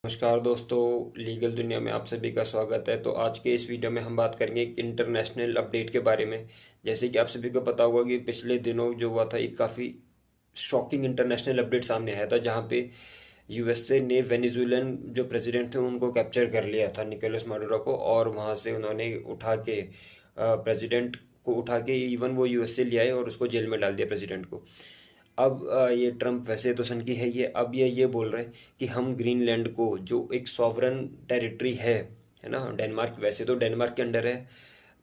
नमस्कार दोस्तों, लीगल दुनिया में आप सभी का स्वागत है। तो आज के इस वीडियो में हम बात करेंगे एक इंटरनेशनल अपडेट के बारे में। जैसे कि आप सभी को पता होगा कि पिछले दिनों जो हुआ था, एक काफ़ी शॉकिंग इंटरनेशनल अपडेट सामने आया था, जहां पे यूएसए ने वेनेजुएलन जो प्रेसिडेंट थे उनको कैप्चर कर लिया था, निकोलस माडुरो को। और वहां से उन्होंने उठा के प्रेसिडेंट को उठा के इवन वो यूएसए ले आए और उसको जेल में डाल दिया प्रेसिडेंट को। अब ये ट्रम्प वैसे तो सनकी है, ये अब ये बोल रहे हैं कि हम ग्रीनलैंड को, जो एक सॉवरन टेरिटरी है ना, डेनमार्क, वैसे तो डेनमार्क के अंडर है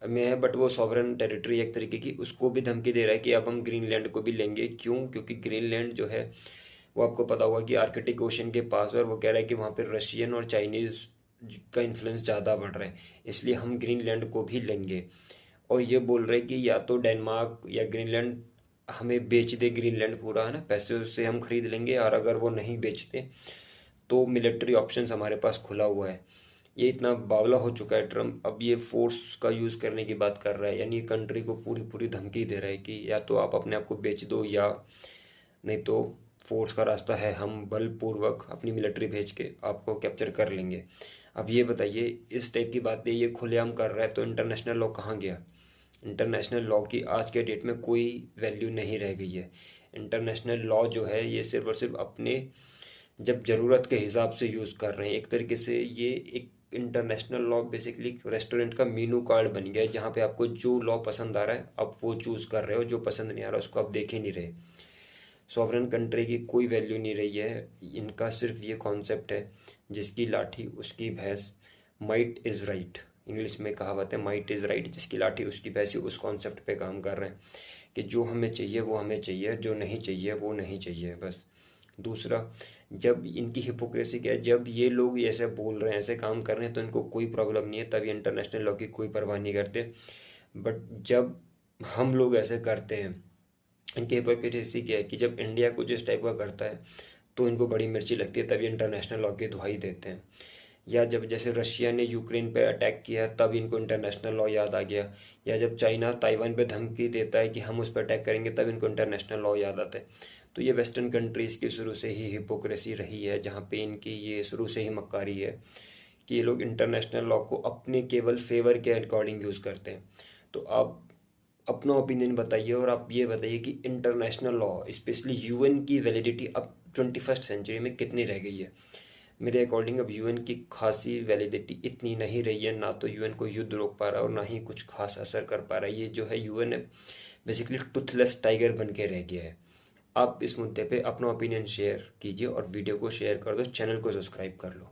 में है, बट वो सॉवरन टेरिटरी एक तरीके की, उसको भी धमकी दे रहा है कि अब हम ग्रीनलैंड को भी लेंगे। क्यों? क्योंकि ग्रीनलैंड जो है वो आपको पता होगा कि आर्कटिक ओशन के पास है, और वो कह रहा है कि वहाँ पे रशियन और चाइनीज़ का इन्फ्लुएंस ज़्यादा बढ़ रहा है, इसलिए हम ग्रीनलैंड को भी लेंगे। और ये बोल रहे हैं कि या तो डेनमार्क या ग्रीनलैंड हमें बेच दे, ग्रीनलैंड पूरा, है ना, पैसे उससे हम खरीद लेंगे। और अगर वो नहीं बेचते तो मिलिट्री ऑप्शंस हमारे पास खुला हुआ है। ये इतना बावला हो चुका है ट्रम्प, अब ये फोर्स का यूज़ करने की बात कर रहा है, यानी कंट्री को पूरी पूरी धमकी दे रहा है कि या तो आप अपने आप को बेच दो, या नहीं तो फोर्स का रास्ता है, हम बलपूर्वक अपनी मिलिट्री भेज के आपको कैप्चर कर लेंगे। अब ये बताइए, इस टाइप की बातें ये खुलेआम कर रहा है तो इंटरनेशनल लॉ कहाँ गया? इंटरनेशनल लॉ की आज के डेट में कोई वैल्यू नहीं रह गई है। इंटरनेशनल लॉ जो है ये सिर्फ और सिर्फ अपने जब ज़रूरत के हिसाब से यूज़ कर रहे हैं। एक तरीके से ये एक इंटरनेशनल लॉ बेसिकली रेस्टोरेंट का मेनू कार्ड बन गया है, जहाँ पे आपको जो लॉ पसंद आ रहा है आप वो चूज़ कर रहे हो, जो पसंद नहीं आ रहा उसको आप देख ही नहीं रहे। सॉवरन कंट्री की कोई वैल्यू नहीं रही है। इनका सिर्फ ये कॉन्सेप्ट है, जिसकी लाठी उसकी भैंस, माइट इज़ राइट, इंग्लिश में कहावत है, माइट इज़ राइट, जिसकी लाठी उसकी भैंस, उस कॉन्सेप्ट पे काम कर रहे हैं कि जो हमें चाहिए वो हमें चाहिए, जो नहीं चाहिए वो नहीं चाहिए, बस। दूसरा, जब इनकी हिपोक्रेसी क्या है, जब ये लोग ऐसे बोल रहे हैं, ऐसे काम कर रहे हैं, तो इनको कोई प्रॉब्लम नहीं है, तब ये इंटरनेशनल लॉ की कोई परवाह नहीं करते। बट जब हम लोग ऐसे करते हैं, इनकी हिपोक्रेसी क्या है कि जब इंडिया कुछ इस टाइप का करता है तो इनको बड़ी मिर्ची लगती है, तभी इंटरनेशनल लॉ की दुहाई देते हैं। या जब जैसे रशिया ने यूक्रेन पे अटैक किया तब इनको इंटरनेशनल लॉ याद आ गया। या जब चाइना ताइवान पे धमकी देता है कि हम उस पर अटैक करेंगे, तब इनको इंटरनेशनल लॉ याद आता है। तो ये वेस्टर्न कंट्रीज़ की शुरू से ही हिपोक्रेसी रही है, जहाँ पे इनकी ये शुरू से ही मक्कारी है कि ये लोग इंटरनेशनल लॉ को अपने केवल फेवर के अकॉर्डिंग यूज़ करते हैं। तो आप अपना ओपिनियन बताइए, और आप ये बताइए कि इंटरनेशनल लॉ, स्पेशली यूएन की वैलिडिटी अब 21st सेंचुरी में कितनी रह गई है? मेरे अकॉर्डिंग अब यूएन की खासी वैलिडिटी इतनी नहीं रही है। ना तो यूएन को युद्ध रोक पा रहा है और ना ही कुछ खास असर कर पा रहा है। ये जो है यूएन बेसिकली टूथलेस टाइगर बन के रह गया है। आप इस मुद्दे पे अपना ओपिनियन शेयर कीजिए और वीडियो को शेयर कर दो, चैनल को सब्सक्राइब कर लो।